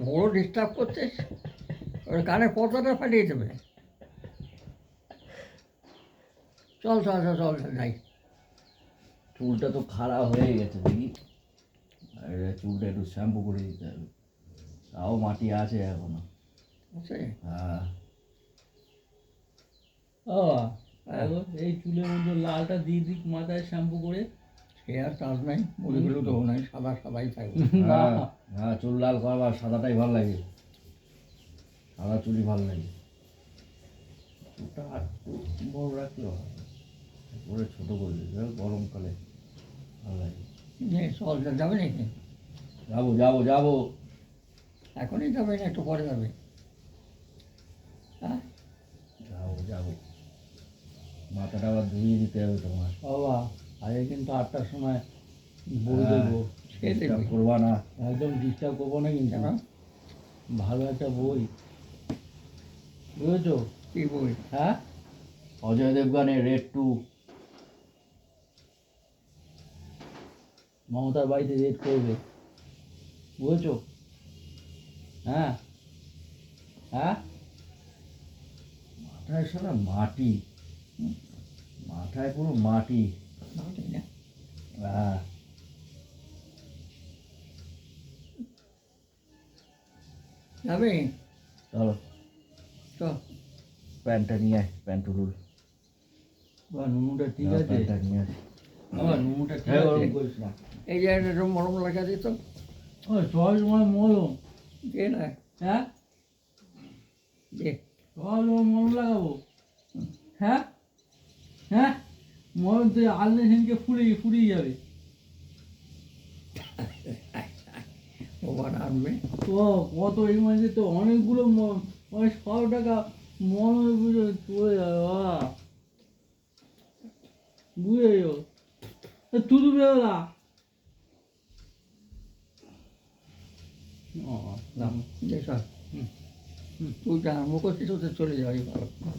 বড় ডিস্টার্ব করছিস, ওর কানে পর্দাটা ফাটিয়ে দেবে। চল চল চল চল যাই। চুলটা তো খারাপ হয়ে গেছে দেখি, চুলটা একটু শ্যাম্পু করে দিতে হবে। তাও মাটি আছে এখনো। আছে? হ্যাঁ। এই চুলের মধ্যে লালটা দিয়ে দিক মাথায় শ্যাম্পু করে। সে আর কাজ নাই, মুড়িগুলো তো নাই, সাদা সাদাই থাকবে। হ্যাঁ হ্যাঁ, চুল লাল করবার সাদাটাই ভালো লাগে, সাদা চুলই ভালো লাগে। চুলটা আর একটু বড় রাখলেও হয়, পরে ছোটো করে দিতে গরমকালে ভালো লাগে। চল যাবে নাকি? যাবো যাবো যাবো। এখনই যাবে না একটু পরে যাবে? হ্যাঁ যাবো যাবো, মাথাটা আবার ধুয়ে দিতে হবে তোমার। বাবা আগে কিন্তু 8টার সময় বই দেবো, খেয়ে দেখবি? করবা না। একদম ডিস্টার্ব করবো না কিন্তু। কেন? ভালো একটা বই, বুঝেছো? কি বই? হ্যাঁ, অজয় দেবগানের রেড 2। মমতার বাড়িতে রেড করবে, বুঝেছো? হ্যাঁ হ্যাঁ, মাথায় সারা মাটি, মাথায় পুরো মাটি। ঠিক না? হ্যাঁ। যাবে? চলো, চল। প্যান্টটা নিয়ে আয়, প্যান্ট তুলুন। বা নুনুটা ঠিক আছে, প্যান্টটা নিয়ে আয়। বাবা নুনুটা ঠিক হ্যাঁ, আছে। ওরকম করিস না। এই জায়গাটা একটু মরম লাগা দিত। ওই সব সময় মলম, দে না, হ্যাঁ দে। সব সময় মলম লাগাবো, হ্যাঁ হ্যাঁ, মলম তো আনলে সেদিনকে ফুরিয়ে যাবে। ওবার আনবে। তো কত এই মাসে তো অনেকগুলো মানে 100 টাকা মনে বুঝে চলে যাবে, বাবা বুঝে যাও। তুই বেরোলা দে চল। তুই যা মুখস্থ চলে যাওয়াই ভালো।